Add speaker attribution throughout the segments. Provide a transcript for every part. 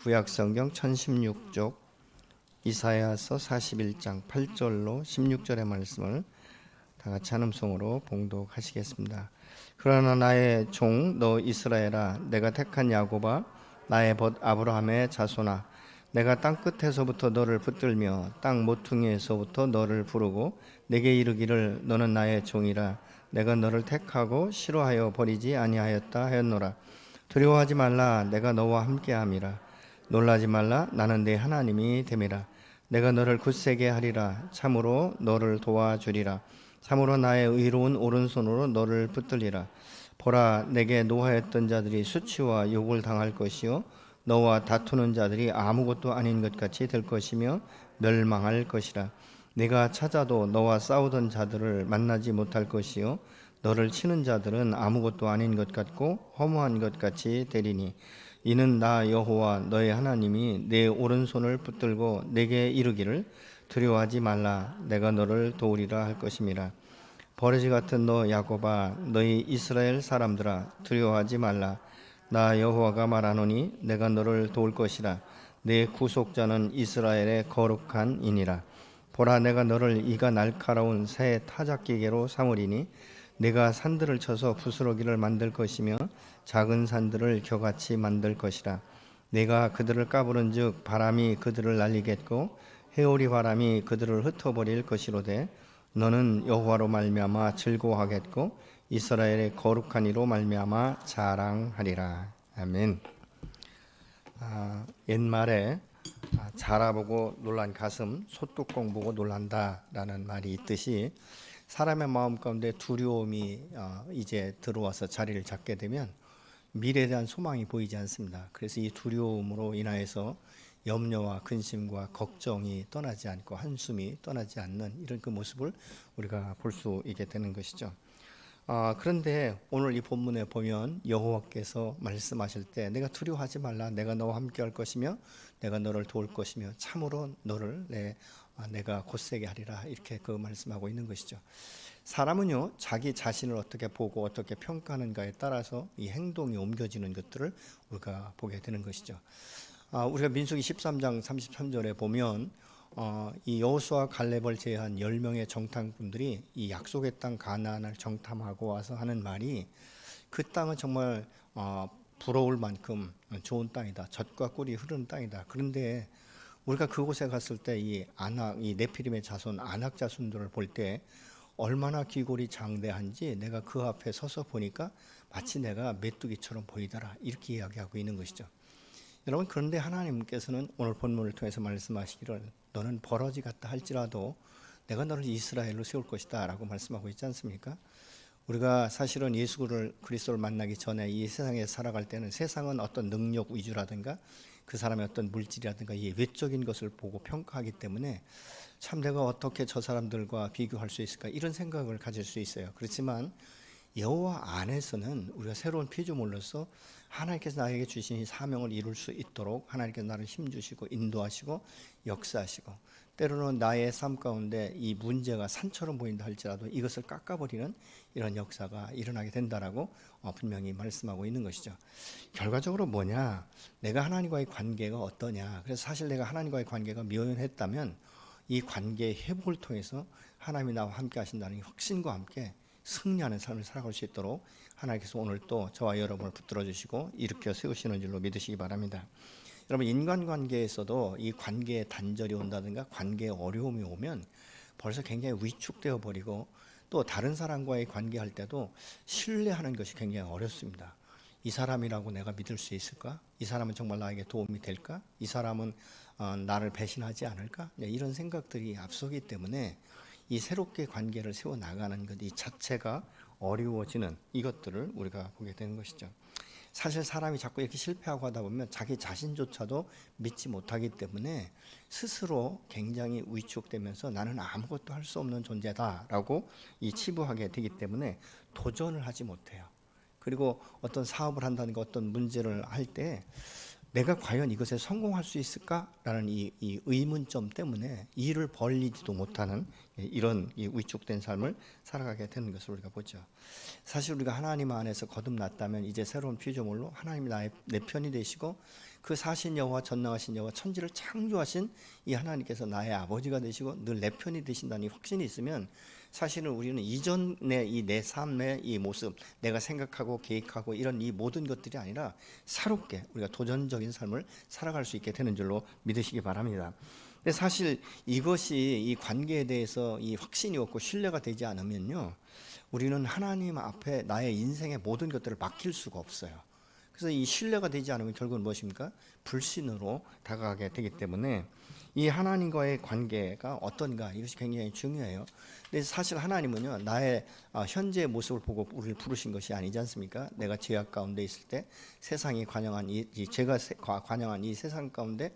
Speaker 1: 구약성경 1016쪽 이사야서 41장 8절로 16절의 말씀을 다 같이 한음성으로 봉독하시겠습니다. 그러나 나의 종 너 이스라엘아, 내가 택한 야곱아, 나의 벗 아브라함의 자손아, 내가 땅 끝에서부터 너를 붙들며 땅 모퉁이에서부터 너를 부르고 내게 이르기를 너는 나의 종이라. 내가 너를 택하고 싫어하여 버리지 아니하였다 하였노라. 두려워하지 말라, 내가 너와 함께함이라. 놀라지 말라, 나는 네 하나님이 됨이라. 내가 너를 굳세게 하리라. 참으로 너를 도와주리라. 참으로 나의 의로운 오른손으로 너를 붙들리라. 보라, 내게 노하였던 자들이 수치와 욕을 당할 것이요 너와 다투는 자들이 아무것도 아닌 것 같이 될 것이며 멸망할 것이라. 내가 찾아도 너와 싸우던 자들을 만나지 못할 것이요 너를 치는 자들은 아무것도 아닌 것 같고 허무한 것 같이 되리니 이는 나 여호와 너의 하나님이 내 오른손을 붙들고 내게 이르기를 두려워하지 말라, 내가 너를 도우리라 할 것임이라. 버러지 같은 너 야곱아, 너희 이스라엘 사람들아, 두려워하지 말라. 나 여호와가 말하노니 내가 너를 도울 것이라. 내 구속자는 이스라엘의 거룩한 이니라. 보라, 내가 너를 이가 날카로운 새 타작기계로 삼으리니 내가 산들을 쳐서 부스러기를 만들 것이며 작은 산들을 겨같이 만들 것이라. 내가 그들을 까부른즉 바람이 그들을 날리겠고 해오리 바람이 그들을 흩어버릴 것이로되 너는 여호와로 말미암아 즐거워하겠고 이스라엘의 거룩한 이로 말미암아 자랑하리라. 아멘. 옛말에 자라보고 놀란 가슴, 소뚜껑 보고 놀란다라는 말이 있듯이 사람의 마음 가운데 두려움이 이제 들어와서 자리를 잡게 되면 미래에 대한 소망이 보이지 않습니다. 그래서 이 두려움으로 인하여서 염려와 근심과 걱정이 떠나지 않고 한숨이 떠나지 않는 이런 그 모습을 우리가 볼 수 있게 되는 것이죠. 그런데 오늘 이 본문에 보면 여호와께서 말씀하실 때 내가 두려워하지 말라, 내가 너와 함께 할 것이며 내가 너를 도울 것이며 참으로 너를 내가 곧세게 하리라, 이렇게 그 말씀하고 있는 것이죠. 사람은요, 자기 자신을 어떻게 보고 어떻게 평가하는가에 따라서 이 행동이 옮겨지는 것들을 우리가 보게 되는 것이죠. 우리가 민수기 13장 33절에 보면 이 여호수아 갈렙을 제외한 10명의 정탐꾼들이 이 약속의 땅 가나안을 정탐하고 와서 하는 말이 그 땅은 정말 부러울 만큼 좋은 땅이다, 젖과 꿀이 흐르는 땅이다. 그런데 우리가 그곳에 갔을 때 이 네피림의 자손 아낙 자손들을 볼 때 얼마나 귀골이 장대한지 내가 그 앞에 서서 보니까 마치 내가 메뚜기처럼 보이더라, 이렇게 이야기하고 있는 것이죠. 여러분, 그런데 하나님께서는 오늘 본문을 통해서 말씀하시기를 너는 버러지 같다 할지라도 내가 너를 이스라엘로 세울 것이다 라고 말씀하고 있지 않습니까? 우리가 사실은 예수 그리스도를 만나기 전에 이 세상에 살아갈 때는 세상은 어떤 능력 위주라든가 그 사람의 어떤 물질이라든가 이 외적인 것을 보고 평가하기 때문에 참 내가 어떻게 저 사람들과 비교할 수 있을까, 이런 생각을 가질 수 있어요. 그렇지만 여호와 안에서는 우리가 새로운 피조물로서 하나님께서 나에게 주신 이 사명을 이룰 수 있도록 하나님께서 나를 힘주시고 인도하시고 역사하시고, 때로는 나의 삶 가운데 이 문제가 산처럼 보인다 할지라도 이것을 깎아버리는 이런 역사가 일어나게 된다라고 분명히 말씀하고 있는 것이죠. 결과적으로 뭐냐, 내가 하나님과의 관계가 어떠냐. 그래서 사실 내가 하나님과의 관계가 묘연했다면 이 관계의 회복을 통해서 하나님이 나와 함께 하신다는 확신과 함께 승리하는 삶을 살아갈 수 있도록 하나님께서 오늘 또 저와 여러분을 붙들어 주시고 일으켜 세우시는 줄로 믿으시기 바랍니다. 여러분, 인간관계에서도 이 관계에 단절이 온다든가 관계에 어려움이 오면 벌써 굉장히 위축되어 버리고 또 다른 사람과의 관계할 때도 신뢰하는 것이 굉장히 어렵습니다. 이 사람이라고 내가 믿을 수 있을까? 이 사람은 정말 나에게 도움이 될까? 이 사람은 나를 배신하지 않을까? 이런 생각들이 앞서기 때문에 이 새롭게 관계를 세워나가는 것 이 자체가 어려워지는 이것들을 우리가 보게 되는 것이죠. 사실 사람이 자꾸 이렇게 실패하고 하다 보면 자기 자신조차도 믿지 못하기 때문에 스스로 굉장히 위축되면서 나는 아무것도 할 수 없는 존재다라고 치부하게 되기 때문에 도전을 하지 못해요. 그리고 어떤 사업을 한다든가 어떤 문제를 할 때 내가 과연 이것에 성공할 수 있을까라는 이 의문점 때문에 일을 벌리지도 못하는 이런 이 위축된 삶을 살아가게 되는 것을 우리가 보죠. 사실 우리가 하나님 안에서 거듭났다면 이제 새로운 피조물로 하나님이 내 편이 되시고 그 사신 여호와 전능하신 여호와 천지를 창조하신 이 하나님께서 나의 아버지가 되시고 늘 내 편이 되신다는 이 확신이 있으면 사실은 우리는 이전의 이 내 삶의 이 모습, 내가 생각하고 계획하고 이런 이 모든 것들이 아니라 새롭게 우리가 도전적인 삶을 살아갈 수 있게 되는 줄로 믿으시기 바랍니다. 근데 사실 이것이 이 관계에 대해서 이 확신이 없고 신뢰가 되지 않으면요, 우리는 하나님 앞에 나의 인생의 모든 것들을 맡길 수가 없어요. 그래서 이 신뢰가 되지 않으면 결국은 무엇입니까? 불신으로 다가가게 되기 때문에 이 하나님과의 관계가 어떤가, 이것이 굉장히 중요해요. 근데 사실 하나님은요, 나의 현재의 모습을 보고 우리를 부르신 것이 아니지 않습니까? 내가 죄악 가운데 있을 때 세상이 관영한 제가 관영한 이 세상 가운데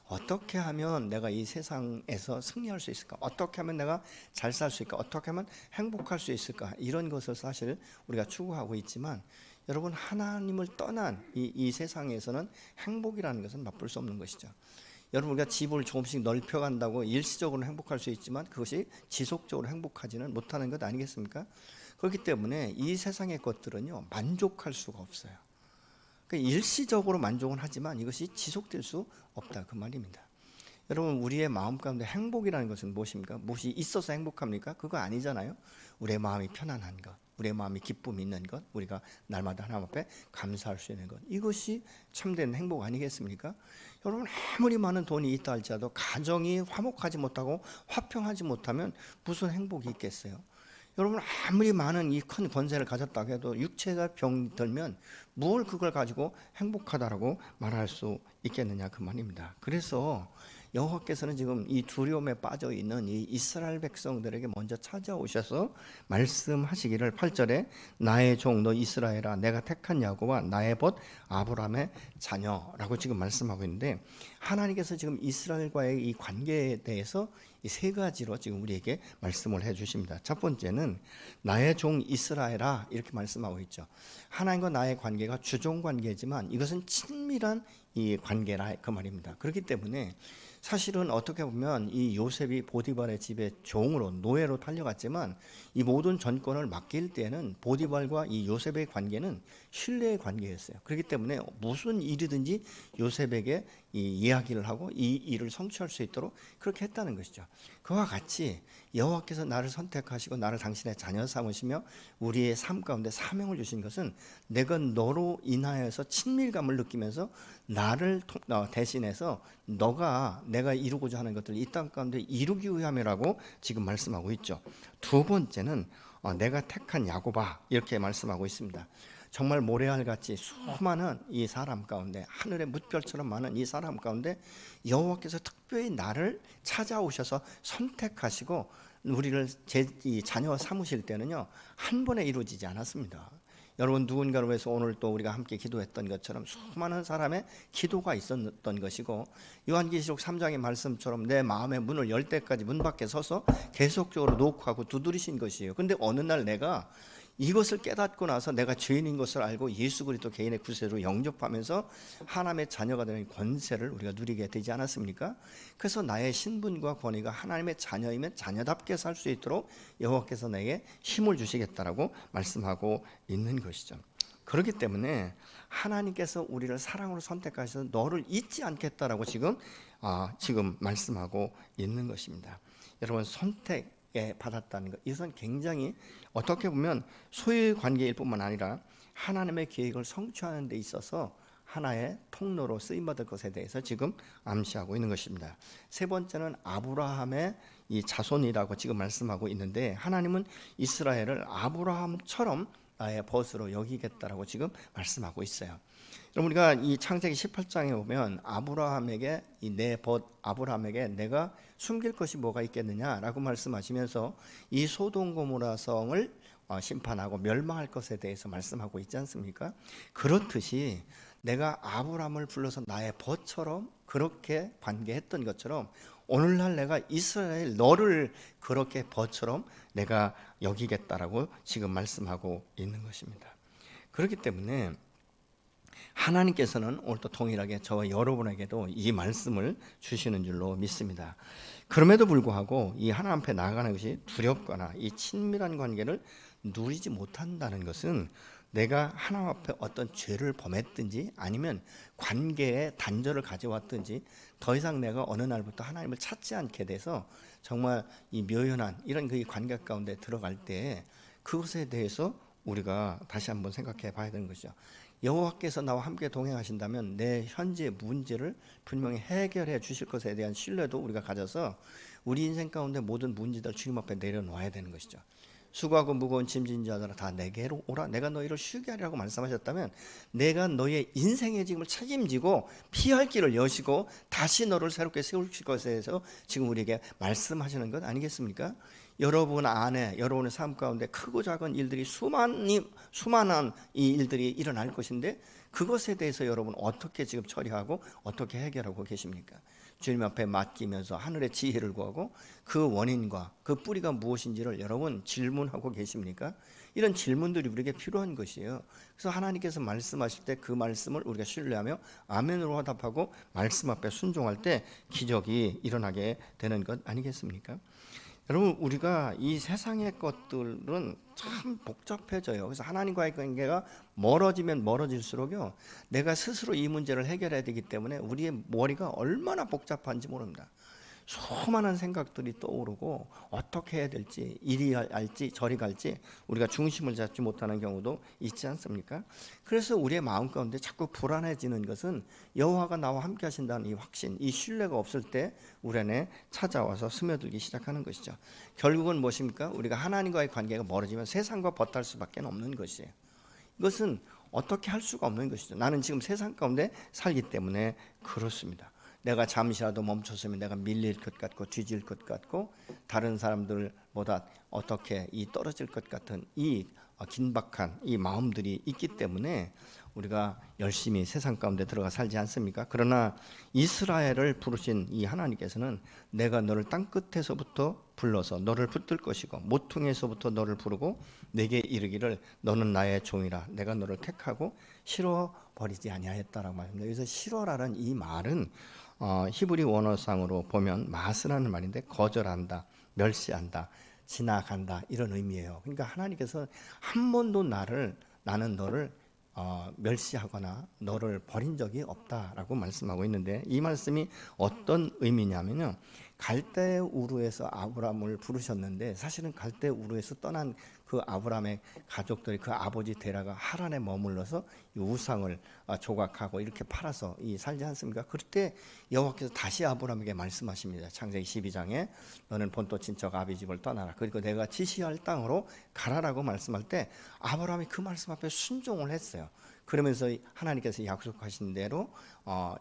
Speaker 1: 어떻게 하면 내가 이 세상에서 승리할 수 있을까? 어떻게 하면 내가 잘 살 수 있을까? 어떻게 하면 행복할 수 있을까? 이런 것을 사실 우리가 추구하고 있지만, 여러분, 하나님을 떠난 이 세상에서는 행복이라는 것은 맛볼 수 없는 것이죠. 여러분, 우리가 집을 조금씩 넓혀간다고 일시적으로 행복할 수 있지만 그것이 지속적으로 행복하지는 못하는 것 아니겠습니까? 그렇기 때문에 이 세상의 것들은요, 만족할 수가 없어요. 그러니까 일시적으로 만족은 하지만 이것이 지속될 수 없다, 그 말입니다. 여러분, 우리의 마음 가운데 행복이라는 것은 무엇입니까? 무엇이 있어서 행복합니까? 그거 아니잖아요. 우리의 마음이 편안한 것, 우리의 마음이 기쁨이 있는 것, 우리가 날마다 하나님 앞에 감사할 수 있는 것, 이것이 참된 행복 아니겠습니까? 여러분, 아무리 많은 돈이 있다 할지라도 가정이 화목하지 못하고 화평하지 못하면 무슨 행복이 있겠어요? 여러분, 아무리 많은 이 큰 권세를 가졌다고 해도 육체가 병들면 뭘 그걸 가지고 행복하다라고 말할 수 있겠느냐, 그 말입니다. 그래서 여호와께서는 지금 이 두려움에 빠져 있는 이 이스라엘 백성들에게 먼저 찾아오셔서 말씀하시기를, 8절에 나의 종 너 이스라엘아, 내가 택한 야곱아, 나의 벗 아브라함의 자녀라고 지금 말씀하고 있는데, 하나님께서 지금 이스라엘과의 이 관계에 대해서 이 세 가지로 지금 우리에게 말씀을 해주십니다. 첫 번째는 나의 종 이스라엘아, 이렇게 말씀하고 있죠. 하나님과 나의 관계가 주종 관계지만 이것은 친밀한 이 관계라, 그 말입니다. 그렇기 때문에 사실은 어떻게 보면 이 요셉이 보디발의 집에 종으로, 노예로 달려갔지만 이 모든 전권을 맡길 때는 보디발과 이 요셉의 관계는 신뢰의 관계였어요. 그렇기 때문에 무슨 일이든지 요셉에게 이 이야기를 하고 이 일을 성취할 수 있도록 그렇게 했다는 것이죠. 그와 같이 여호와께서 나를 선택하시고 나를 당신의 자녀 삼으시며 우리의 삶 가운데 사명을 주신 것은 내가 너로 인하여서 친밀감을 느끼면서 나를 대신해서 내가 이루고자 하는 것들을 이 땅 가운데 이루기 위함이라고 지금 말씀하고 있죠. 두 번째는 내가 택한 야곱아, 이렇게 말씀하고 있습니다. 정말 모래알같이 수많은 이 사람 가운데, 하늘의 뭇별처럼 많은 이 사람 가운데 여호와께서 특별히 나를 찾아오셔서 선택하시고 우리를 제 자녀 삼으실 때는요, 한 번에 이루어지지 않았습니다. 여러분, 누군가를 위해서 오늘 또 우리가 함께 기도했던 것처럼 수많은 사람의 기도가 있었던 것이고, 요한계시록 3장의 말씀처럼 내 마음의 문을 열 때까지 문 밖에 서서 계속적으로 노크하고 두드리신 것이에요. 근데 어느 날 내가 이것을 깨닫고 나서 내가 죄인인 것을 알고 예수 그리스도 개인의 구세로 영접하면서 하나님의 자녀가 되는 권세를 우리가 누리게 되지 않았습니까? 그래서 나의 신분과 권위가 하나님의 자녀이면 자녀답게 살 수 있도록 여호와께서 내게 힘을 주시겠다라고 말씀하고 있는 것이죠. 그렇기 때문에 하나님께서 우리를 사랑으로 선택하셔서 너를 잊지 않겠다라고 지금 말씀하고 있는 것입니다. 여러분, 받았다는 것, 이것은 굉장히 어떻게 보면 소유의 관계일 뿐만 아니라 하나님의 계획을 성취하는 데 있어서 하나의 통로로 쓰임받을 것에 대해서 지금 암시하고 있는 것입니다. 세 번째는 아브라함의 이 자손이라고 지금 말씀하고 있는데, 하나님은 이스라엘을 아브라함처럼 나의 벗으로 여기겠다라고 지금 말씀하고 있어요. 여러분, 우리가 이 창세기 18장에 보면 아브라함에게 내 벗 아브라함에게 내가 숨길 것이 뭐가 있겠느냐라고 말씀하시면서 이 소돔 고모라 성을 심판하고 멸망할 것에 대해서 말씀하고 있지 않습니까? 그렇듯이 내가 아브라함을 불러서 나의 벗처럼 그렇게 관계했던 것처럼 오늘날 내가 이스라엘 너를 그렇게 벗처럼 내가 여기겠다라고 지금 말씀하고 있는 것입니다. 그렇기 때문에 하나님께서는 오늘도 동일하게 저와 여러분에게도 이 말씀을 주시는 줄로 믿습니다. 그럼에도 불구하고 이 하나님 앞에 나아가는 것이 두렵거나 이 친밀한 관계를 누리지 못한다는 것은 내가 하나님 앞에 어떤 죄를 범했든지 아니면 관계에 단절을 가져왔든지 더 이상 내가 어느 날부터 하나님을 찾지 않게 돼서 정말 이 묘연한 이런 그 관계 가운데 들어갈 때 그것에 대해서 우리가 다시 한번 생각해 봐야 되는 것이죠. 여호와께서 나와 함께 동행하신다면 내 현재 문제를 분명히 해결해 주실 것에 대한 신뢰도 우리가 가져서 우리 인생 가운데 모든 문제들 주님 앞에 내려놓아야 되는 것이죠. 수고하고 무거운 짐진 자들아 다 내게로 오라, 내가 너희를 쉬게 하리라고 말씀하셨다면 내가 너의 인생의 지금을 책임지고 피할 길을 여시고 다시 너를 새롭게 세우실 것에 대해서 지금 우리에게 말씀하시는 것 아니겠습니까? 여러분 안에 여러분의 삶 가운데 크고 작은 일들이 수많은 이 일들이 일어날 것인데 그것에 대해서 여러분 어떻게 지금 처리하고 어떻게 해결하고 계십니까? 주님 앞에 맡기면서 하늘의 지혜를 구하고 그 원인과 그 뿌리가 무엇인지를 여러분 질문하고 계십니까? 이런 질문들이 우리에게 필요한 것이에요. 그래서 하나님께서 말씀하실 때 그 말씀을 우리가 신뢰하며 아멘으로 화답하고 말씀 앞에 순종할 때 기적이 일어나게 되는 것 아니겠습니까? 여러분 우리가 이 세상의 것들은 참 복잡해져요. 그래서 하나님과의 관계가 멀어지면 멀어질수록요 내가 스스로 이 문제를 해결해야 되기 때문에 우리의 머리가 얼마나 복잡한지 모릅니다. 수많은 생각들이 떠오르고 어떻게 해야 될지 이리 갈지 저리 갈지 우리가 중심을 잡지 못하는 경우도 있지 않습니까? 그래서 우리의 마음 가운데 자꾸 불안해지는 것은 여호와가 나와 함께 하신다는 이 확신, 이 신뢰가 없을 때 우리 안에 찾아와서 스며들기 시작하는 것이죠. 결국은 무엇입니까? 우리가 하나님과의 관계가 멀어지면 세상과 버탈 수밖에 없는 것이에요. 이것은 어떻게 할 수가 없는 것이죠. 나는 지금 세상 가운데 살기 때문에 그렇습니다. 내가 잠시라도 멈췄으면 내가 밀릴 것 같고 뒤질 것 같고 다른 사람들보다 어떻게 이 떨어질 것 같은 이 긴박한 이 마음들이 있기 때문에 우리가 열심히 세상 가운데 들어가 살지 않습니까? 그러나 이스라엘을 부르신 이 하나님께서는 내가 너를 땅끝에서부터 불러서 너를 붙들 것이고 모퉁이에서부터 너를 부르고 내게 이르기를 너는 나의 종이라 내가 너를 택하고 실어버리지 아니하였다라고 말합니다. 그래서 실어라는 이 말은 히브리 원어상으로 보면 마스라는 말인데 거절한다, 멸시한다, 지나간다 이런 의미예요. 그러니까 하나님께서 한 번도 나는 너를 멸시하거나 너를 버린 적이 없다라고 말씀하고 있는데 이 말씀이 어떤 의미냐면요. 갈대 우르에서 아브라함을 부르셨는데 사실은 갈대 우르에서 떠난 그 아브라함의 가족들이 그 아버지 데라가 하란에 머물러서 이 우상을 조각하고 이렇게 팔아서 살지 않습니까? 그때 여호와께서 다시 아브라함에게 말씀하십니다. 창세기 12장에 너는 본토 친척 아비 집을 떠나라. 그리고 내가 지시할 땅으로 가라라고 말씀할 때 아브라함이 그 말씀 앞에 순종을 했어요. 그러면서 하나님께서 약속하신 대로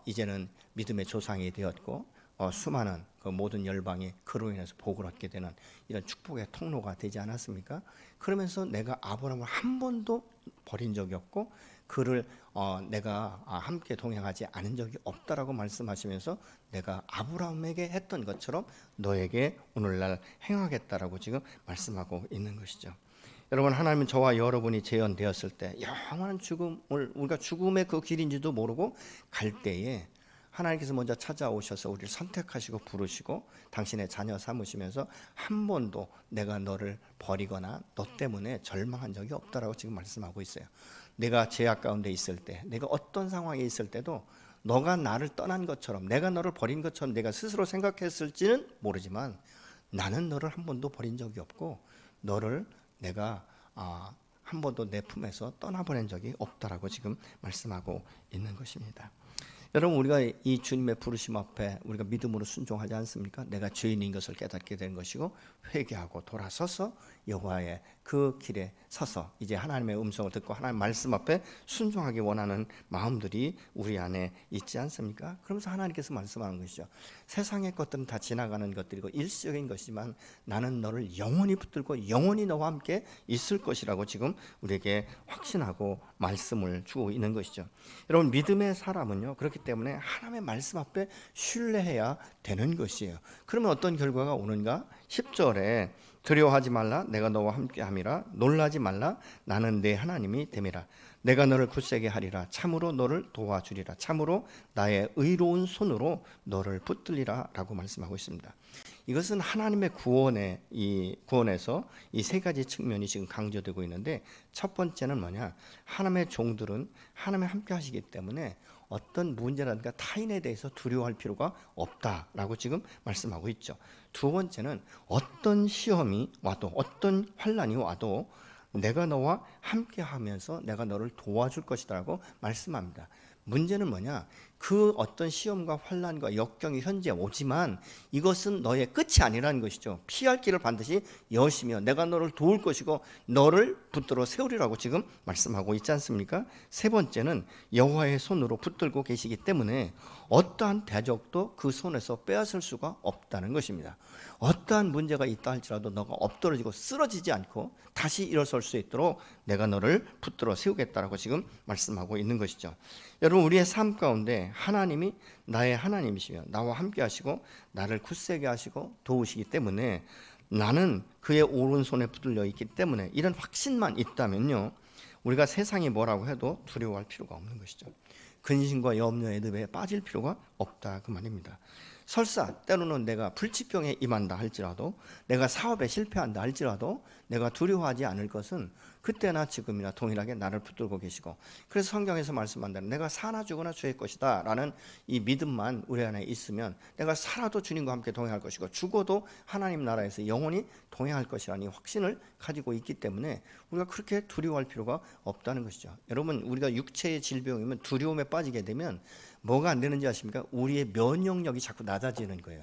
Speaker 1: 이제는 믿음의 조상이 되었고 수많은 그 모든 열방이 그로 인해서 복을 얻게 되는 이런 축복의 통로가 되지 않았습니까? 그러면서 내가 아브라함을 한 번도 버린 적이 없고 그를 내가 함께 동행하지 않은 적이 없다라고 말씀하시면서 내가 아브라함에게 했던 것처럼 너에게 오늘날 행하겠다라고 지금 말씀하고 있는 것이죠. 여러분 하나님은 저와 여러분이 재현되었을 때 영원한 죽음을 우리가 죽음의 그 길인지도 모르고 갈 때에 하나님께서 먼저 찾아오셔서 우리를 선택하시고 부르시고 당신의 자녀 삼으시면서 한 번도 내가 너를 버리거나 너 때문에 절망한 적이 없다라고 지금 말씀하고 있어요. 내가 죄악 가운데 있을 때 내가 어떤 상황에 있을 때도 너가 나를 떠난 것처럼 내가 너를 버린 것처럼 내가 스스로 생각했을지는 모르지만 나는 너를 한 번도 버린 적이 없고 너를 내가 한 번도 내 품에서 떠나보낸 적이 없다라고 지금 말씀하고 있는 것입니다. 여러분 우리가 이 주님의 부르심 앞에 우리가 믿음으로 순종하지 않습니까? 내가 죄인인 것을 깨닫게 된 것이고 회개하고 돌아서서 여호와의 그 길에 서서 이제 하나님의 음성을 듣고 하나님 말씀 앞에 순종하기 원하는 마음들이 우리 안에 있지 않습니까? 그러면서 하나님께서 말씀하는 것이죠. 세상의 것들은 다 지나가는 것들이고 일시적인 것이지만 나는 너를 영원히 붙들고 영원히 너와 함께 있을 것이라고 지금 우리에게 확신하고 말씀을 주고 있는 것이죠. 여러분 믿음의 사람은요 그렇기 때문에 하나님의 말씀 앞에 신뢰해야 되는 것이에요. 그러면 어떤 결과가 오는가? 10절에 두려워하지 말라 내가 너와 함께함이라 놀라지 말라 나는 내 하나님이 됨이라 내가 너를 굳세게 하리라. 참으로 너를 도와주리라. 참으로 나의 의로운 손으로 너를 붙들리라 라고 말씀하고 있습니다. 이것은 하나님의 구원에서 이 세 가지 측면이 지금 강조되고 있는데, 첫 번째는 뭐냐? 하나님의 종들은 하나님이 함께 하시기 때문에 어떤 문제라든가 타인에 대해서 두려워할 필요가 없다라고 지금 말씀하고 있죠. 두 번째는 어떤 시험이 와도, 어떤 환난이 와도 내가 너와 함께 하면서 내가 너를 도와줄 것이다라고 말씀합니다. 문제는 뭐냐? 그 어떤 시험과 환난과 역경이 현재 오지만 이것은 너의 끝이 아니라는 것이죠. 피할 길을 반드시 여시며 내가 너를 도울 것이고 너를 붙들어 세우리라고 지금 말씀하고 있지 않습니까? 세 번째는 여호와의 손으로 붙들고 계시기 때문에 어떠한 대적도 그 손에서 빼앗을 수가 없다는 것입니다. 어떠한 문제가 있다 할지라도 너가 엎드러지고 쓰러지지 않고 다시 일어설 수 있도록 내가 너를 붙들어 세우겠다라고 지금 말씀하고 있는 것이죠. 여러분, 우리의 삶 가운데 하나님이 나의 하나님이시며 나와 함께 하시고 나를 굳세게 하시고 도우시기 때문에 나는 그의 오른손에 붙들려 있기 때문에 이런 확신만 있다면요, 우리가 세상이 뭐라고 해도 두려워할 필요가 없는 것이죠. 근심과 염려의 늪에 빠질 필요가 없다 그 말입니다. 설사 때로는 내가 불치병에 임한다 할지라도, 내가 사업에 실패한다 할지라도 내가 두려워하지 않을 것은 그때나 지금이나 동일하게 나를 붙들고 계시고, 그래서 성경에서 말씀한다는 내가 사나 죽으나 주의 것이다 라는 이 믿음만 우리 안에 있으면 내가 살아도 주님과 함께 동행할 것이고 죽어도 하나님 나라에서 영원히 동행할 것이라는 확신을 가지고 있기 때문에 우리가 그렇게 두려워할 필요가 없다는 것이죠. 여러분, 우리가 육체의 질병이면 두려움에 빠지게 되면 뭐가 안 되는지 아십니까? 우리의 면역력이 자꾸 낮아지는 거예요.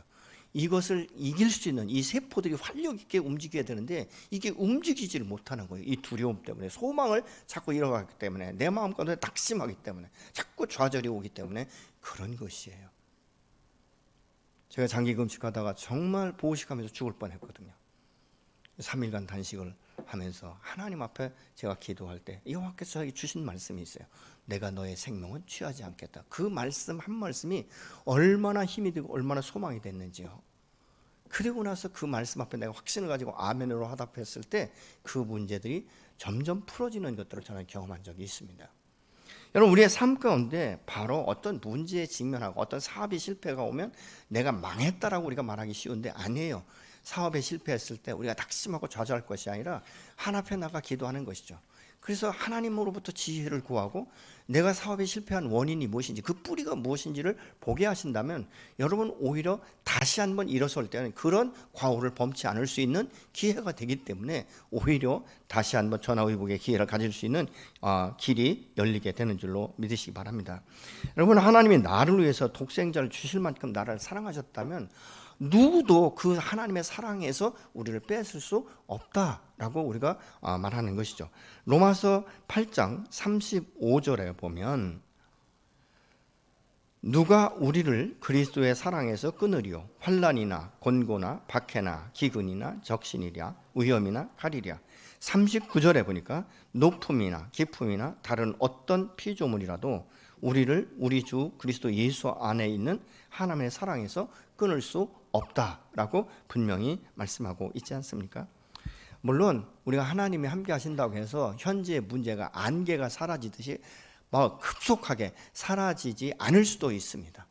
Speaker 1: 이것을 이길 수 있는 이 세포들이 활력 있게 움직여야 되는데 이게 움직이지를 못하는 거예요. 이 두려움 때문에, 소망을 자꾸 잃어가기 때문에, 내 마음 가운데 낙심하기 때문에, 자꾸 좌절이 오기 때문에 그런 것이에요. 제가 장기 금식하다가 정말 보호식하면서 죽을 뻔했거든요. 3일간 단식을 하면서 하나님 앞에 제가 기도할 때 여호와께서 저에게 주신 말씀이 있어요. 내가 너의 생명은 취하지 않겠다. 그 말씀 한 말씀이 얼마나 힘이 되고 얼마나 소망이 됐는지요. 그리고 나서 그 말씀 앞에 내가 확신을 가지고 아멘으로 화답했을 때 그 문제들이 점점 풀어지는 것들을 저는 경험한 적이 있습니다. 여러분, 우리의 삶 가운데 바로 어떤 문제에 직면하고 어떤 사업이 실패가 오면 내가 망했다라고 우리가 말하기 쉬운데 아니에요. 사업에 실패했을 때 우리가 낙심하고 좌절할 것이 아니라 하나님 앞에 나가 기도하는 것이죠. 그래서 하나님으로부터 지혜를 구하고 내가 사업에 실패한 원인이 무엇인지, 그 뿌리가 무엇인지를 보게 하신다면 여러분 오히려 다시 한번 일어설 때는 그런 과오를 범치 않을 수 있는 기회가 되기 때문에 오히려 다시 한번 전화위복의 기회를 가질 수 있는 길이 열리게 되는 줄로 믿으시기 바랍니다. 여러분, 하나님이 나를 위해서 독생자를 주실 만큼 나를 사랑하셨다면 누구도 그 하나님의 사랑에서 우리를 뺏을 수 없다라고 우리가 말하는 것이죠. 로마서 8장 35절에 보면 누가 우리를 그리스도의 사랑에서 끊으리요? 환난이나 곤고나 박해나 기근이나 적신이랴 위험이나 가리랴. 39절에 보니까 높음이나 깊음이나 다른 어떤 피조물이라도 우리를 우리 주 그리스도 예수 안에 있는 하나님의 사랑에서 끊을 수 없다라고 분명히 말씀하고 있지 않습니까? 물론 우리가 하나님이 함께 하신다고 해서 현재의 문제가 안개가 사라지듯이 막 급속하게 사라지지 않을 수도 있습니다.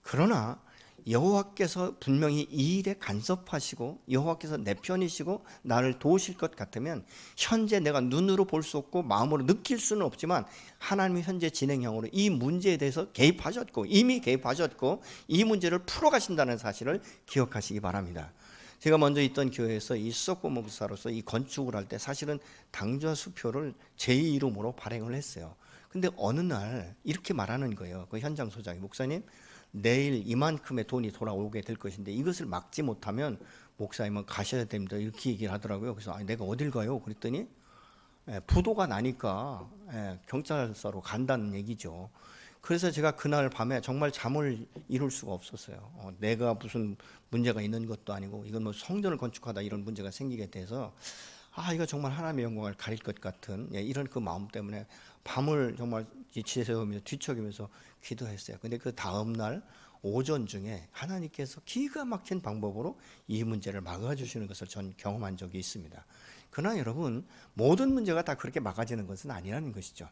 Speaker 1: 그러나 여호와께서 분명히 이 일에 간섭하시고 여호와께서 내 편이시고 나를 도우실 것 같으면 현재 내가 눈으로 볼 수 없고 마음으로 느낄 수는 없지만 하나님이 현재 진행형으로 이 문제에 대해서 개입하셨고 이미 개입하셨고 이 문제를 풀어가신다는 사실을 기억하시기 바랍니다. 제가 먼저 있던 교회에서 이 수석고 목사로서 이 건축을 할 때 사실은 당좌 수표를 제 이름으로 발행을 했어요. 근데 어느 날 이렇게 말하는 거예요. 그 현장 소장이, 목사님 내일 이만큼의 돈이 돌아오게 될 것인데 이것을 막지 못하면 목사님은 가셔야 됩니다. 이렇게 얘기를 하더라고요. 그래서 내가 어딜 가요? 그랬더니 부도가 나니까 경찰서로 간다는 얘기죠. 그래서 제가 그날 밤에 정말 잠을 이룰 수가 없었어요. 내가 무슨 문제가 있는 것도 아니고 이건 뭐 성전을 건축하다 이런 문제가 생기게 돼서 이거 정말 하나님의 영광을 가릴 것 같은 이런 그 마음 때문에 밤을 정말 지새우면서 뒤척이면서 기도했어요. 근데 그 다음 날 오전 중에 하나님께서 기가 막힌 방법으로 이 문제를 막아주시는 것을 전 경험한 적이 있습니다. 그러나 여러분, 모든 문제가 다 그렇게 막아지는 것은 아니라는 것이죠.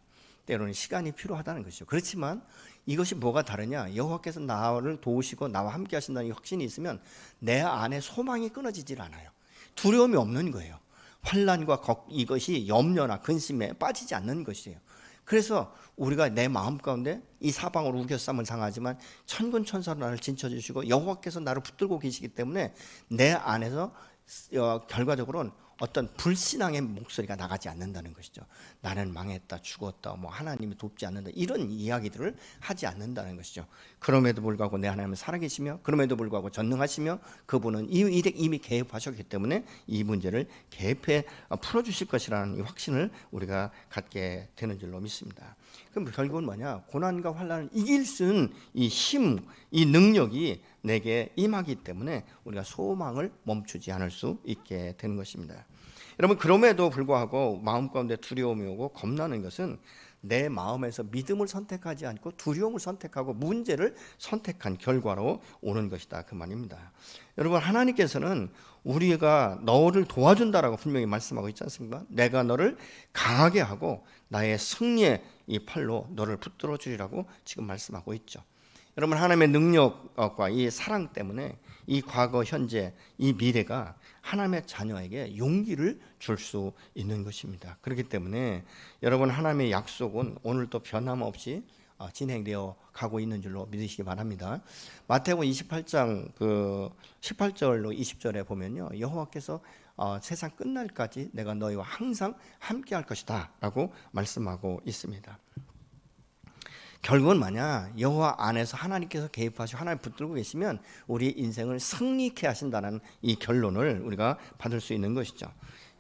Speaker 1: 때로는 시간이 필요하다는 것이죠. 그렇지만 이것이 뭐가 다르냐? 여호와께서 나를 도우시고 나와 함께 하신다는 이 확신이 있으면 내 안에 소망이 끊어지질 않아요. 두려움이 없는 거예요. 환난과 이것이 염려나 근심에 빠지지 않는 것이에요. 그래서 우리가 내 마음 가운데 이 사방으로 우겨쌈을 당하지만 천군 천사로 나를 진쳐주시고 여호와께서 나를 붙들고 계시기 때문에 내 안에서 결과적으로는 어떤 불신앙의 목소리가 나가지 않는다는 것이죠. 나는 망했다, 죽었다, 뭐 하나님이 돕지 않는다, 이런 이야기들을 하지 않는다는 것이죠. 그럼에도 불구하고 내 하나님은 살아계시며, 그럼에도 불구하고 전능하시며, 그분은 이미 개입하셨기 때문에 이 문제를 개입해 풀어주실 것이라는 이 확신을 우리가 갖게 되는 줄로 믿습니다. 그럼 결국은 뭐냐? 고난과 환난을 이길 수 있는 이 힘, 이 능력이 내게 임하기 때문에 우리가 소망을 멈추지 않을 수 있게 되는 것입니다. 여러분, 그럼에도 불구하고 마음 가운데 두려움이 오고 겁나는 것은 내 마음에서 믿음을 선택하지 않고 두려움을 선택하고 문제를 선택한 결과로 오는 것이다, 그 말입니다. 여러분, 하나님께서는 우리가 너를 도와준다라고 분명히 말씀하고 있지 않습니까? 내가 너를 강하게 하고 나의 승리의 이 팔로 너를 붙들어 주리라고 지금 말씀하고 있죠. 여러분, 하나님의 능력과 이 사랑 때문에 이 과거, 현재, 이 미래가 하나님의 자녀에게 용기를 줄 수 있는 것입니다. 그렇기 때문에 여러분, 하나님의 약속은 오늘도 변함없이 진행되어 가고 있는 줄로 믿으시기 바랍니다. 마태복음 28장 18절로 20절에 보면요, 여호와께서 세상 끝날까지 내가 너희와 항상 함께 할 것이다 라고 말씀하고 있습니다. 결국은 뭐냐? 여호와 안에서 하나님께서 개입하시고 하나님 붙들고 계시면 우리 인생을 승리케 하신다는 이 결론을 우리가 받을 수 있는 것이죠.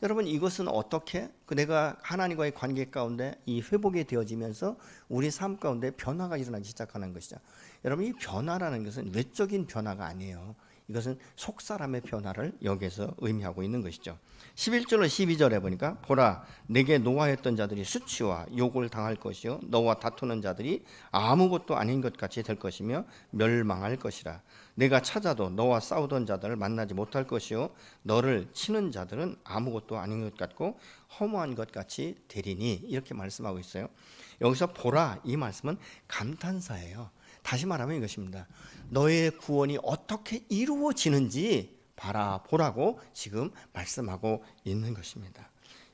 Speaker 1: 여러분, 이것은 어떻게 내가 하나님과의 관계 가운데 이 회복이 되어지면서 우리 삶 가운데 변화가 일어나기 시작하는 것이죠. 여러분, 이 변화라는 것은 외적인 변화가 아니에요. 이것은 속사람의 변화를 여기에서 의미하고 있는 것이죠. 11절로 12절에 보니까 보라, 내게 노하였던 자들이 수치와 욕을 당할 것이요 너와 다투는 자들이 아무것도 아닌 것 같이 될 것이며 멸망할 것이라. 내가 찾아도 너와 싸우던 자들을 만나지 못할 것이요 너를 치는 자들은 아무것도 아닌 것 같고 허무한 것 같이 되리니, 이렇게 말씀하고 있어요. 여기서 보라, 이 말씀은 감탄사예요. 다시 말하면 이것입니다. 너의 구원이 어떻게 이루어지는지 바라보라고 지금 말씀하고 있는 것입니다.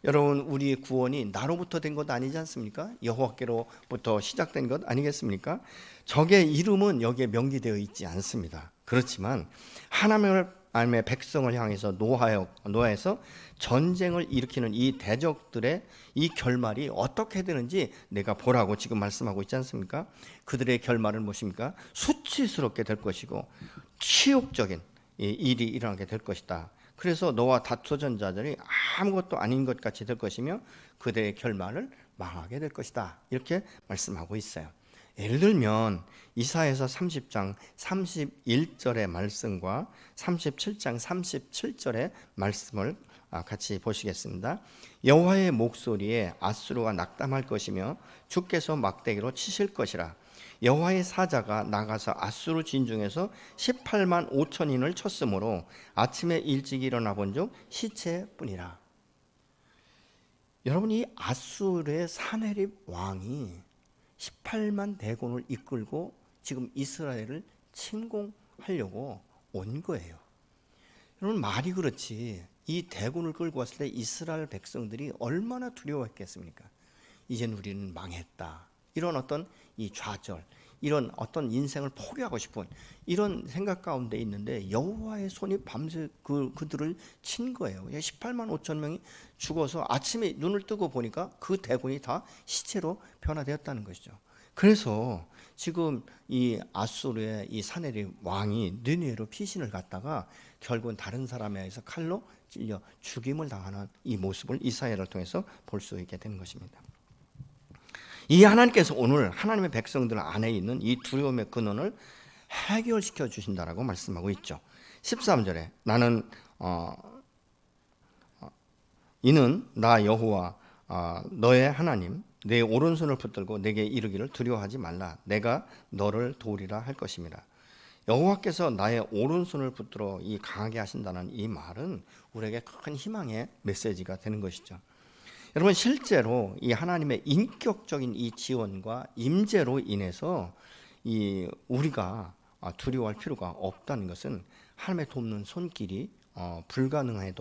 Speaker 1: 여러분, 우리의 구원이 나로부터 된 것 아니지 않습니까? 여호와께로부터 시작된 것 아니겠습니까? 적의 이름은 여기에 명기되어 있지 않습니다. 그렇지만 하나님의 백성을 향해서 노아해서 전쟁을 일으키는 이 대적들의 이 결말이 어떻게 되는지 내가 보라고 지금 말씀하고 있지 않습니까? 그들의 결말은 무엇입니까? 수치스럽게 될 것이고 치욕적인 일이 일어나게 될 것이다. 그래서 너와 다투던 자들이 아무것도 아닌 것 같이 될 것이며 그들의 결말을 망하게 될 것이다, 이렇게 말씀하고 있어요. 예를 들면 이사야서 30장 31절의 말씀과 37장 37절의 말씀을 같이 보시겠습니다. 여호와의 목소리에 앗수르가 낙담할 것이며 주께서 막대기로 치실 것이라. 여호와의 사자가 나가서 앗수르 진중에서 18만 5천인을 쳤으므로 아침에 일찍 일어나 본즉 시체뿐이라. 여러분, 이 앗수르의 사네립 왕이 18만 대군을 이끌고 지금 이스라엘을 침공하려고 온 거예요. 여러분, 말이 그렇지 이 대군을 끌고 왔을 때 이스라엘 백성들이 얼마나 두려워했겠습니까? 이젠 우리는 망했다, 이런 어떤 이 좌절, 이런 어떤 인생을 포기하고 싶은 이런 생각 가운데 있는데 여호와의 손이 밤새 그들을 친 거예요. 18만 5천 명이 죽어서 아침에 눈을 뜨고 보니까 그 대군이 다 시체로 변화되었다는 것이죠. 그래서 지금 이 아수르의 이 사네립 왕이 느헤미야로 피신을 갔다가 결국은 다른 사람에 의해서 칼로 찔려 죽임을 당하는 이 모습을 이사야를 통해서 볼 수 있게 되는 것입니다. 이 하나님께서 오늘 하나님의 백성들 안에 있는 이 두려움의 근원을 해결시켜 주신다라고 말씀하고 있죠. 13절에 나는 이는 나 여호와 너의 하나님 내 오른손을 붙들고 내게 이르기를 두려워하지 말라. 내가 너를 도우리라 할 것입니다. 여호와께서 나의 오른손을 붙들어 이 강하게 하신다는 이 말은 우리에게 큰 희망의 메시지가 되는 것이죠. 여러분, 실제로 이 하나님의 인격적인 이 지원과 임재로 인해서 이 우리가 두려워할 필요가 없다는 것은 하나님의 돕는 손길이 불가능해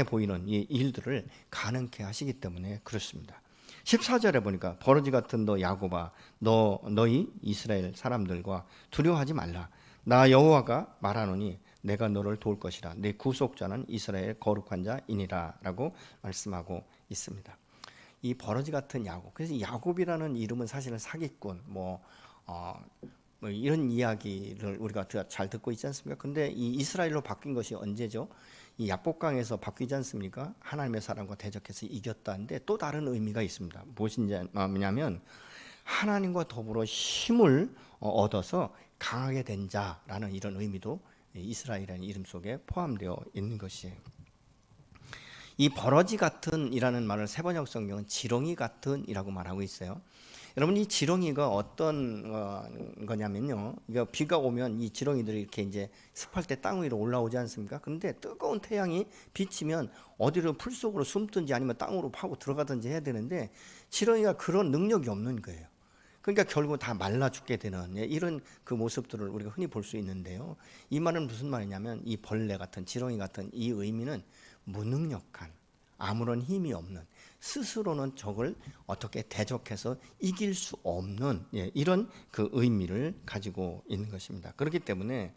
Speaker 1: 보이는 이 일들을 가능케 하시기 때문에 그렇습니다. 14절에 보니까 버러지 같은 너 야곱아, 너희 이스라엘 사람들과 두려워하지 말라. 나 여호와가 말하노니 내가 너를 도울 것이라. 내 구속자는 이스라엘 거룩한 자이니라 라고 말씀하고 있습니다. 이 버러지 같은 야곱, 그래서 야곱이라는 이름은 사실은 사기꾼 뭐 이런 이야기를 우리가 잘 듣고 있지 않습니까? 근데 이 이스라엘로 바뀐 것이 언제죠? 이 야복강에서 바뀌지 않습니까? 하나님의 사람과 대적해서 이겼다는데 또 다른 의미가 있습니다. 무엇이냐면 하나님과 더불어 힘을 얻어서 강하게 된 자라는 이런 의미도 이스라엘이라는 이름 속에 포함되어 있는 것이에요. 이 버러지 같은 이라는 말을 세번역 성경은 지렁이 같은 이라고 말하고 있어요. 여러분, 이 지렁이가 어떤 거냐면요, 이거 비가 오면 이 지렁이들이 이렇게 이제 습할 때 땅 위로 올라오지 않습니까? 그런데 뜨거운 태양이 비치면 어디로 풀 속으로 숨든지 아니면 땅으로 파고 들어가든지 해야 되는데 지렁이가 그런 능력이 없는 거예요. 그러니까 결국 다 말라 죽게 되는 이런 그 모습들을 우리가 흔히 볼 수 있는데요. 이 말은 무슨 말이냐면 이 벌레 같은 지렁이 같은 이 의미는 무능력한, 아무런 힘이 없는, 스스로는 적을 어떻게 대적해서 이길 수 없는 이런 그 의미를 가지고 있는 것입니다. 그렇기 때문에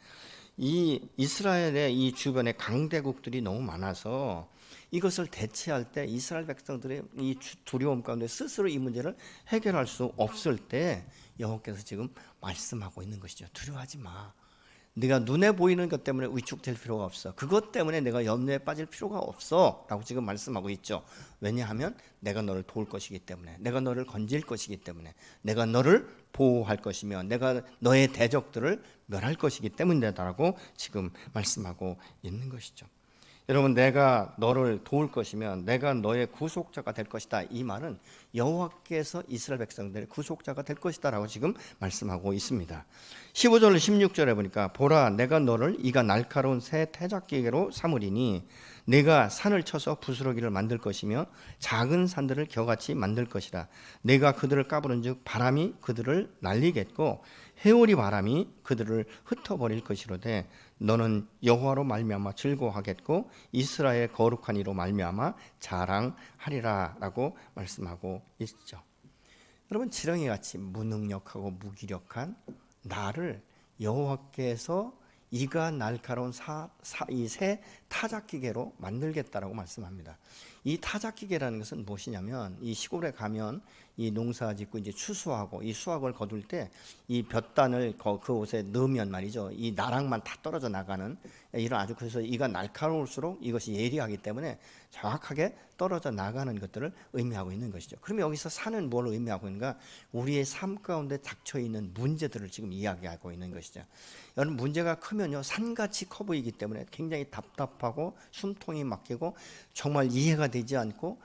Speaker 1: 이 이스라엘의 이 주변에 강대국들이 너무 많아서 이것을 대체할 때 이스라엘 백성들의 이 두려움 가운데 스스로 이 문제를 해결할 수 없을 때 여호와께서 지금 말씀하고 있는 것이죠. 두려워하지 마. 네가 눈에 보이는 것 때문에 위축될 필요가 없어. 그것 때문에 내가 염려에 빠질 필요가 없어 라고 지금 말씀하고 있죠. 왜냐하면 내가 너를 도울 것이기 때문에, 내가 너를 건질 것이기 때문에, 내가 너를 보호할 것이며 내가 너의 대적들을 멸할 것이기 때문이다라고 지금 말씀하고 있는 것이죠. 여러분, 내가 너를 도울 것이면 내가 너의 구속자가 될 것이다. 이 말은 여호와께서 이스라엘 백성들의 구속자가 될 것이다 라고 지금 말씀하고 있습니다. 15절 16절에 보니까 보라, 내가 너를 이가 날카로운 새 태작기계로 삼으리니 내가 산을 쳐서 부스러기를 만들 것이며 작은 산들을 겨같이 만들 것이라. 내가 그들을 까부는 즉 바람이 그들을 날리겠고 해오리 바람이 그들을 흩어버릴 것이로되 너는 여호와로 말미암아 즐거워하겠고 이스라엘 거룩한 이로 말미암아 자랑하리라 라고 말씀하고 있죠. 여러분, 지렁이같이 무능력하고 무기력한 나를 여호와께서 이가 날카로운 이 새 타작기계로 만들겠다라고 말씀합니다. 이 타작기계라는 것은 무엇이냐면 이 시골에 가면 이 농사 짓고 이제 추수하고 이 수확을 거둘 때 이 볕단을 그 옷에 넣으면 말이죠, 이 나락만 다 떨어져 나가는 이런 아주, 그래서 이가 날카로울수록 이것이 예리하기 때문에 정확하게 떨어져 나가는 것들을 의미하고 있는 것이죠. 그러면 여기서 산은 뭘 의미하고 있는가? 우리의 삶 가운데 닥쳐 있는 문제들을 지금 이야기하고 있는 것이죠. 여러분, 문제가 크면요 산같이 커 보이기 때문에 굉장히 답답하고 숨통이 막히고 정말 이해가 되지 않고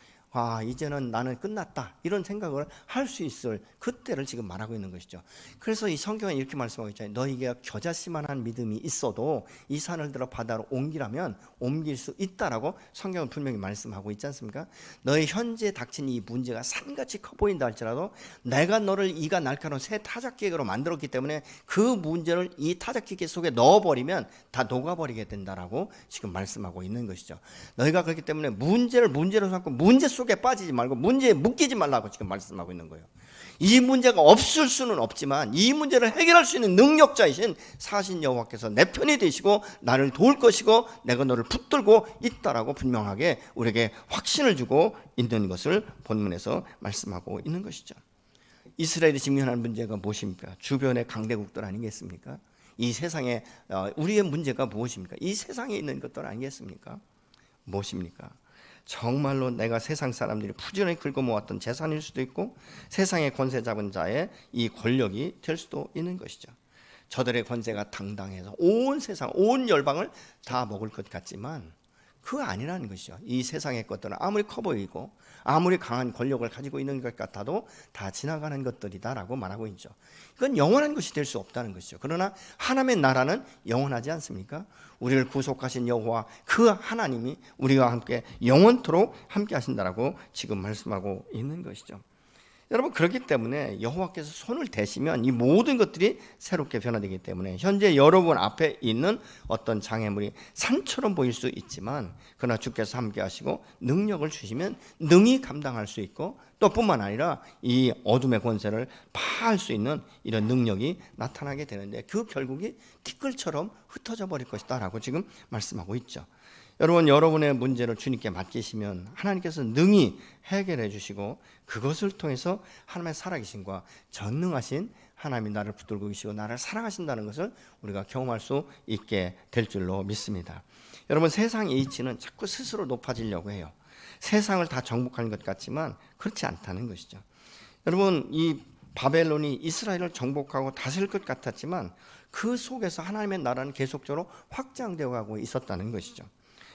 Speaker 1: 이제는 나는 끝났다 이런 생각을 할 수 있을 그때를 지금 말하고 있는 것이죠. 그래서 이 성경은 이렇게 말씀하고 있잖아요. 너에게 겨자씨만한 믿음이 있어도 이 산을 들어 바다로 옮기라면 옮길 수 있다라고 성경은 분명히 말씀하고 있지 않습니까? 너의 현재 닥친 이 문제가 산같이 커 보인다 할지라도 내가 너를 이가 날카로운 새 타작기계로 만들었기 때문에 그 문제를 이 타작기계 속에 넣어버리면 다 녹아버리게 된다라고 지금 말씀하고 있는 것이죠. 너희가 그렇기 때문에 문제를 문제로 삼고 문제 속에 빠지지 말고 문제에 묶이지 말라고 지금 말씀하고 있는 거예요. 이 문제가 없을 수는 없지만 이 문제를 해결할 수 있는 능력자이신 사신 여호와께서 내 편이 되시고 나를 도울 것이고 내가 너를 붙들고 있다라고 분명하게 우리에게 확신을 주고 있는 것을 본문에서 말씀하고 있는 것이죠. 이스라엘이 직면하는 문제가 무엇입니까? 주변의 강대국들 아니겠습니까? 이 세상에 우리의 문제가 무엇입니까? 이 세상에 있는 것들 아니겠습니까? 무엇입니까? 정말로 내가 세상 사람들이 부지런히 긁어모았던 재산일 수도 있고 세상의 권세 잡은 자의 이 권력이 될 수도 있는 것이죠. 저들의 권세가 당당해서 온 세상, 온 열방을 다 먹을 것 같지만 그거 아니라는 것이죠. 이 세상의 것들은 아무리 커 보이고 아무리 강한 권력을 가지고 있는 것 같아도 다 지나가는 것들이다라고 말하고 있죠. 이건 영원한 것이 될 수 없다는 것이죠. 그러나 하나님의 나라는 영원하지 않습니까? 우리를 구속하신 여호와 그 하나님이 우리와 함께 영원토록 함께 하신다라고 지금 말씀하고 있는 것이죠. 여러분, 그렇기 때문에 여호와께서 손을 대시면 이 모든 것들이 새롭게 변화되기 때문에 현재 여러분 앞에 있는 어떤 장애물이 산처럼 보일 수 있지만 그러나 주께서 함께 하시고 능력을 주시면 능히 감당할 수 있고 또 뿐만 아니라 이 어둠의 권세를 파할 수 있는 이런 능력이 나타나게 되는데 그 결국이 티끌처럼 흩어져 버릴 것이다 라고 지금 말씀하고 있죠. 여러분, 여러분의 문제를 주님께 맡기시면 하나님께서 능히 해결해 주시고 그것을 통해서 하나님의 살아계심과 전능하신 하나님이 나를 붙들고 계시고 나를 사랑하신다는 것을 우리가 경험할 수 있게 될 줄로 믿습니다. 여러분, 세상의 이치는 자꾸 스스로 높아지려고 해요. 세상을 다 정복하는 것 같지만 그렇지 않다는 것이죠. 여러분, 이 바벨론이 이스라엘을 정복하고 다스릴 것 같았지만 그 속에서 하나님의 나라는 계속적으로 확장되어 가고 있었다는 것이죠.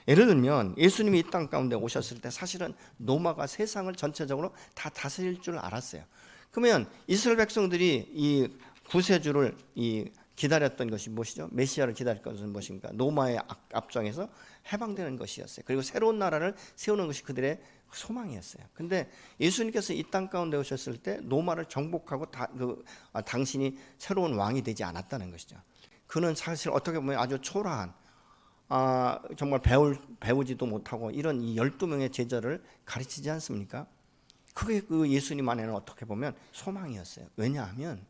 Speaker 1: 예를 들면 예수님이 이 땅 가운데 오셨을 때 사실은 로마가 세상을 전체적으로 다 다스릴 줄 알았어요. 그러면 이스라엘 백성들이 이 구세주를 기다렸던 것이 무엇이죠? 메시아를 기다릴 것은 무엇인가? 로마의 압정에서 해방되는 것이었어요. 그리고 새로운 나라를 세우는 것이 그들의 소망이었어요. 근데 예수님께서 이 땅 가운데 오셨을 때 로마를 정복하고 당신이 새로운 왕이 되지 않았다는 것이죠. 그는 사실 어떻게 보면 아주 초라한 정말 배우지도 못하고 이런 이 12명의 제자를 가르치지 않습니까? 그게 그 예수님 안에는 어떻게 보면 소망이었어요. 왜냐하면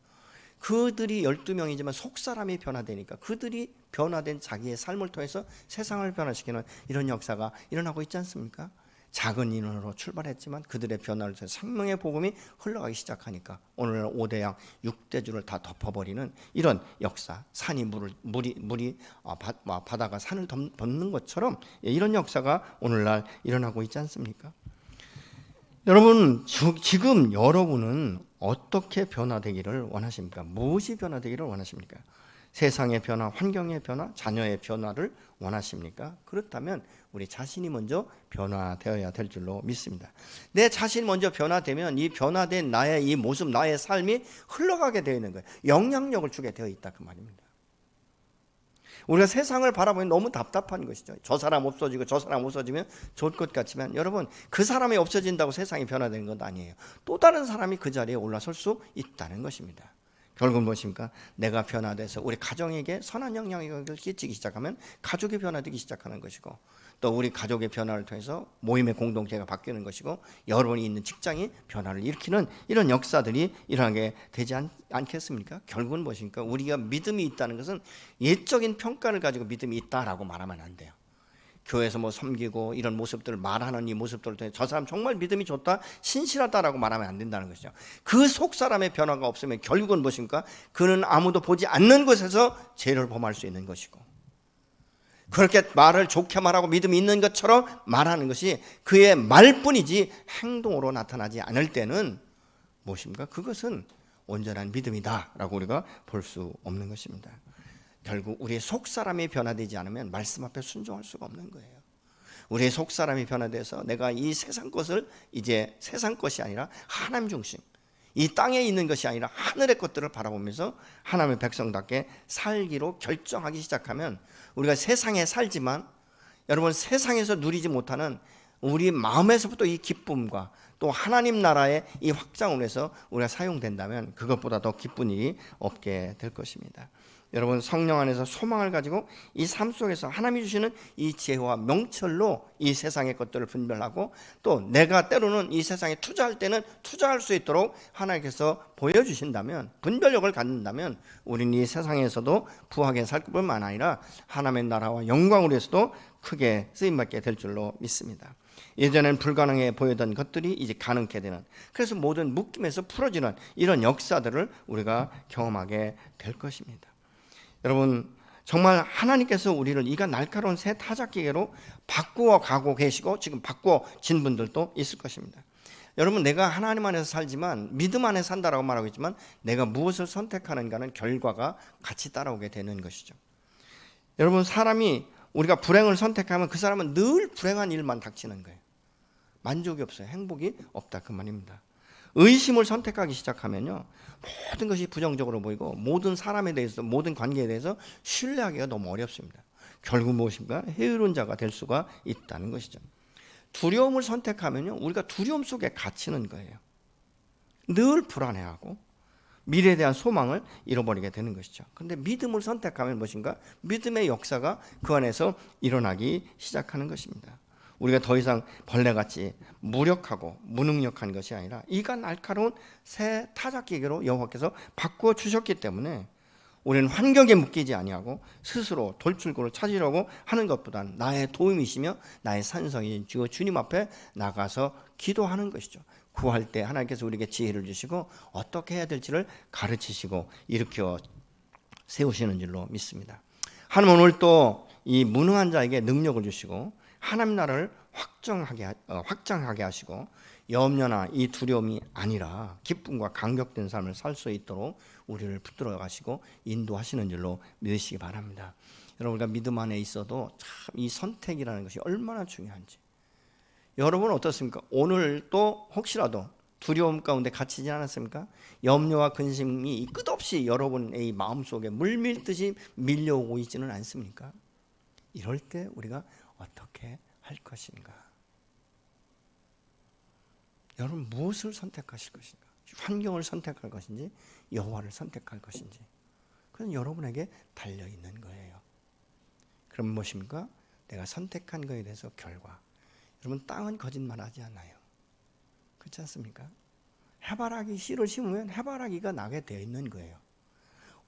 Speaker 1: 그들이 12명이지만 속사람이 변화되니까 그들이 변화된 자기의 삶을 통해서 세상을 변화시키는 이런 역사가 일어나고 있지 않습니까? 작은 인원으로 출발했지만 그들의 변화를 통해 생명의 복음이 흘러가기 시작하니까 오늘날 5대양 6대주를 다 덮어버리는 이런 역사, 산이 물이 바다가 산을 덮는 것처럼 이런 역사가 오늘날 일어나고 있지 않습니까? 여러분, 지금 여러분은 어떻게 변화되기를 원하십니까? 무엇이 변화되기를 원하십니까? 세상의 변화, 환경의 변화, 자녀의 변화를 원하십니까? 그렇다면 우리 자신이 먼저 변화되어야 될 줄로 믿습니다. 내 자신이 먼저 변화되면 이 변화된 나의 이 모습, 나의 삶이 흘러가게 되어 있는 거예요. 영향력을 주게 되어 있다 그 말입니다. 우리가 세상을 바라보면 너무 답답한 것이죠. 저 사람 없어지고 저 사람 없어지면 좋을 것 같지만 여러분, 그 사람이 없어진다고 세상이 변화되는 건 아니에요. 또 다른 사람이 그 자리에 올라설 수 있다는 것입니다. 결국은 무엇입니까? 내가 변화돼서 우리 가정에게 선한 영향력을 끼치기 시작하면 가족이 변화되기 시작하는 것이고 또 우리 가족의 변화를 통해서 모임의 공동체가 바뀌는 것이고 여러분이 있는 직장이 변화를 일으키는 이런 역사들이 일어나게 되지 않겠습니까? 결국은 무엇입니까? 우리가 믿음이 있다는 것은 예적인 평가를 가지고 믿음이 있다라고 말하면 안 돼요. 교회에서 뭐 섬기고 이런 모습들을 말하는 이 모습들을 통해 저 사람 정말 믿음이 좋다, 신실하다라고 말하면 안 된다는 것이죠. 그 속 사람의 변화가 없으면 결국은 무엇입니까? 그는 아무도 보지 않는 곳에서 죄를 범할 수 있는 것이고 그렇게 말을 좋게 말하고 믿음이 있는 것처럼 말하는 것이 그의 말뿐이지 행동으로 나타나지 않을 때는 무엇입니까? 그것은 온전한 믿음이다라고 우리가 볼 수 없는 것입니다. 결국 우리의 속사람이 변화되지 않으면 말씀 앞에 순종할 수가 없는 거예요. 우리의 속사람이 변화돼서 내가 이 세상 것을 이제 세상 것이 아니라 하나님 중심, 이 땅에 있는 것이 아니라 하늘의 것들을 바라보면서 하나님의 백성답게 살기로 결정하기 시작하면 우리가 세상에 살지만 여러분, 세상에서 누리지 못하는 우리 마음에서부터 이 기쁨과 또 하나님 나라의 이 확장을 해서 우리가 사용된다면 그것보다 더 기쁜 일이 없게 될 것입니다. 여러분, 성령 안에서 소망을 가지고 이 삶 속에서 하나님이 주시는 이 지혜와 명철로 이 세상의 것들을 분별하고 또 내가 때로는 이 세상에 투자할 때는 투자할 수 있도록 하나님께서 보여주신다면, 분별력을 갖는다면 우리는 이 세상에서도 부하게 살 뿐만 아니라 하나님의 나라와 영광을 위해서도 크게 쓰임받게 될 줄로 믿습니다. 예전엔 불가능해 보이던 것들이 이제 가능케 되는, 그래서 모든 묶임에서 풀어지는 이런 역사들을 우리가 경험하게 될 것입니다. 여러분, 정말 하나님께서 우리를 이가 날카로운 새 타작기계로 바꾸어 가고 계시고 지금 바꾸어진 분들도 있을 것입니다. 여러분, 내가 하나님 안에서 살지만 믿음 안에 산다라고 말하고 있지만 내가 무엇을 선택하는가는 결과가 같이 따라오게 되는 것이죠. 여러분, 사람이 우리가 불행을 선택하면 그 사람은 늘 불행한 일만 닥치는 거예요. 만족이 없어요. 행복이 없다 그 말입니다. 의심을 선택하기 시작하면요, 모든 것이 부정적으로 보이고 모든 사람에 대해서, 모든 관계에 대해서 신뢰하기가 너무 어렵습니다. 결국 무엇인가? 해로운 자가 될 수가 있다는 것이죠. 두려움을 선택하면요, 우리가 두려움 속에 갇히는 거예요. 늘 불안해하고 미래에 대한 소망을 잃어버리게 되는 것이죠. 그런데 믿음을 선택하면 무엇인가? 믿음의 역사가 그 안에서 일어나기 시작하는 것입니다. 우리가 더 이상 벌레같이 무력하고 무능력한 것이 아니라 이가 날카로운 새 타작기계로 여호와께서 바꾸어 주셨기 때문에 우리는 환경에 묶이지 아니하고 스스로 돌출구를 찾으려고 하는 것보다는 나의 도움이시며 나의 산성인 주님 앞에 나가서 기도하는 것이죠. 구할 때 하나님께서 우리에게 지혜를 주시고 어떻게 해야 될지를 가르치시고 일으켜 세우시는 줄로 믿습니다. 하나님은 오늘 또 이 무능한 자에게 능력을 주시고 하나님 나라를 확장하게 하시고 염려나 이 두려움이 아니라 기쁨과 감격된 삶을 살 수 있도록 우리를 붙들어 가시고 인도하시는 줄로 믿으시기 바랍니다. 여러분, 우리가 믿음 안에 있어도 참 이 선택이라는 것이 얼마나 중요한지. 여러분 어떻습니까? 오늘 또 혹시라도 두려움 가운데 갇히지 않았습니까? 염려와 근심이 끝없이 여러분의 마음속에 물밀듯이 밀려오고 있지는 않습니까? 이럴 때 우리가 어떻게 할 것인가? 여러분 무엇을 선택하실 것인가? 환경을 선택할 것인지 여호와를 선택할 것인지, 그건 여러분에게 달려있는 거예요. 그럼 무엇입니까? 내가 선택한 것에 대해서 결과. 여러분 땅은 거짓말하지 않아요. 그렇지 않습니까? 해바라기 씨를 심으면 해바라기가 나게 되어 있는 거예요.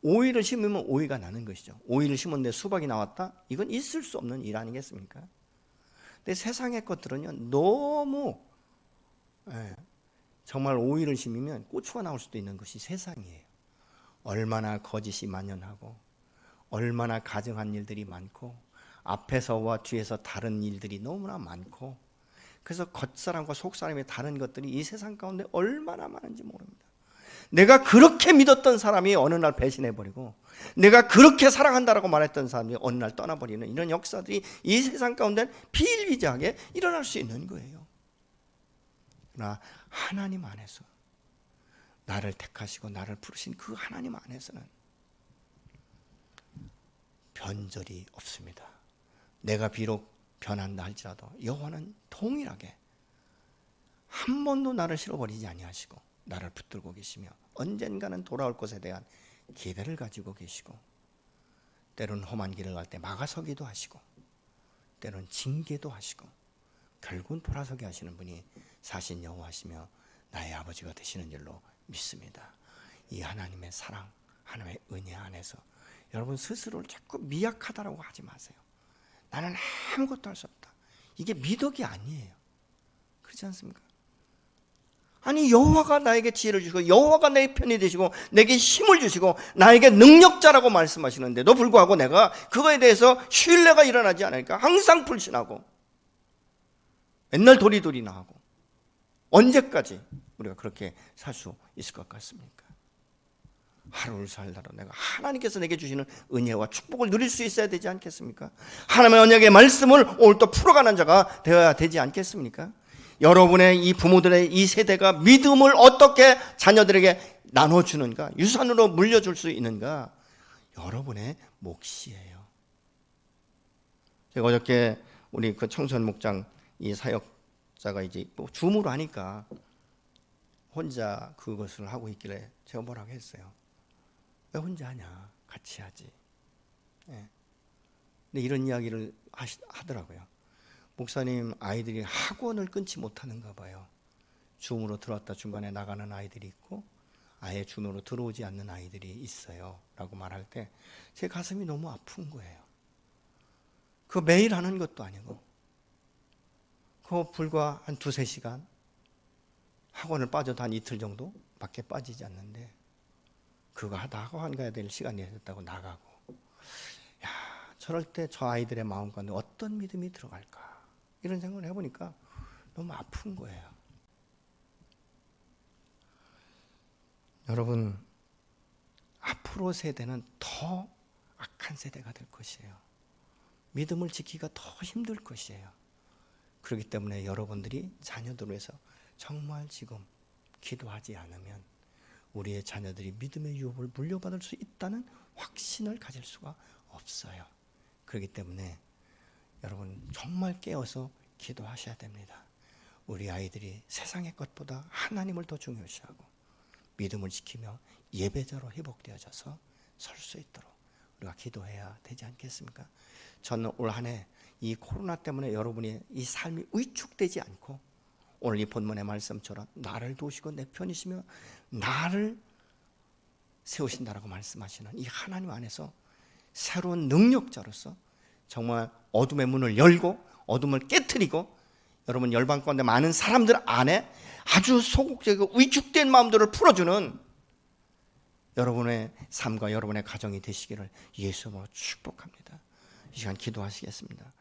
Speaker 1: 오이를 심으면 오이가 나는 것이죠. 오이를 심었는데 수박이 나왔다? 이건 있을 수 없는 일 아니겠습니까? 근데 세상의 것들은요, 너무 정말 오이를 심으면 고추가 나올 수도 있는 것이 세상이에요. 얼마나 거짓이 만연하고 얼마나 가증한 일들이 많고 앞에서와 뒤에서 다른 일들이 너무나 많고, 그래서 겉사람과 속사람의 다른 것들이 이 세상 가운데 얼마나 많은지 모릅니다. 내가 그렇게 믿었던 사람이 어느 날 배신해버리고 내가 그렇게 사랑한다라고 말했던 사람이 어느 날 떠나버리는 이런 역사들이 이 세상 가운데 비일비재하게 일어날 수 있는 거예요. 그러나 하나님 안에서 나를 택하시고 나를 부르신 그 하나님 안에서는 변절이 없습니다. 내가 비록 변한다 할지라도 여호와는 동일하게 한 번도 나를 실어버리지 아니하시고 나를 붙들고 계시며 언젠가는 돌아올 것에 대한 기대를 가지고 계시고, 때로는 험한 길을 갈 때 막아서기도 하시고 때로는 징계도 하시고 결국은 돌아서게 하시는 분이 사신 여호와시며 나의 아버지가 되시는 줄로 믿습니다. 이 하나님의 사랑, 하나님의 은혜 안에서 여러분 스스로를 자꾸 미약하다라고 하지 마세요. 나는 아무것도 할 수 없다. 이게 미덕이 아니에요. 그렇지 않습니까? 아니 여호와가 나에게 지혜를 주시고 여호와가 내 편이 되시고 내게 힘을 주시고 나에게 능력자라고 말씀하시는데도 불구하고 내가 그거에 대해서 신뢰가 일어나지 않으니까 항상 불신하고 맨날 도리도리나 하고, 언제까지 우리가 그렇게 살 수 있을 것 같습니까? 하루를 살다가 내가 하나님께서 내게 주시는 은혜와 축복을 누릴 수 있어야 되지 않겠습니까? 하나님의 언약의 말씀을 오늘 또 풀어가는 자가 되어야 되지 않겠습니까? 여러분의 이 부모들의 이 세대가 믿음을 어떻게 자녀들에게 나눠주는가, 유산으로 물려줄 수 있는가, 여러분의 몫이에요. 제가 어저께 우리 그 청소년 목장 이 사역자가 이제 뭐 줌으로 하니까 혼자 그것을 하고 있길래 제가 뭐라고 했어요. 왜 혼자 하냐? 같이 하지. 예. 근데 이런 이야기를 하더라고요. 목사님, 아이들이 학원을 끊지 못하는가 봐요. 줌으로 들어왔다 중간에 나가는 아이들이 있고 아예 줌으로 들어오지 않는 아이들이 있어요 라고 말할 때 제 가슴이 너무 아픈 거예요. 그거 매일 하는 것도 아니고 그거 불과 한 2-3시간, 학원을 빠져도 한 이틀 정도 밖에 빠지지 않는데 그거 하다 학원 가야 될 시간이 됐다고 나가고, 야, 저럴 때 저 아이들의 마음 가운데 어떤 믿음이 들어갈까, 이런 생각을 해보니까 너무 아픈 거예요. 여러분, 앞으로 세대는 더 악한 세대가 될 것이에요. 믿음을 지키기가 더 힘들 것이에요. 그렇기 때문에 여러분들이 자녀들을 위해서 정말 지금 기도하지 않으면 우리의 자녀들이 믿음의 유업을 물려받을 수 있다는 확신을 가질 수가 없어요. 그렇기 때문에 여러분 정말 깨어서 기도하셔야 됩니다. 우리 아이들이 세상의 것보다 하나님을 더 중요시하고 믿음을 지키며 예배자로 회복되어져서 설 수 있도록 우리가 기도해야 되지 않겠습니까? 저는 올 한 해 이 코로나 때문에 여러분이 이 삶이 위축되지 않고 오늘 이 본문의 말씀처럼 나를 도우시고 내 편이시며 나를 세우신다라고 말씀하시는 이 하나님 안에서 새로운 능력자로서 정말 어둠의 문을 열고 어둠을 깨트리고 여러분 열방 가운데 많은 사람들 안에 아주 소극적이고 위축된 마음들을 풀어주는 여러분의 삶과 여러분의 가정이 되시기를 예수 이름으로 축복합니다. 이 시간 기도하시겠습니다.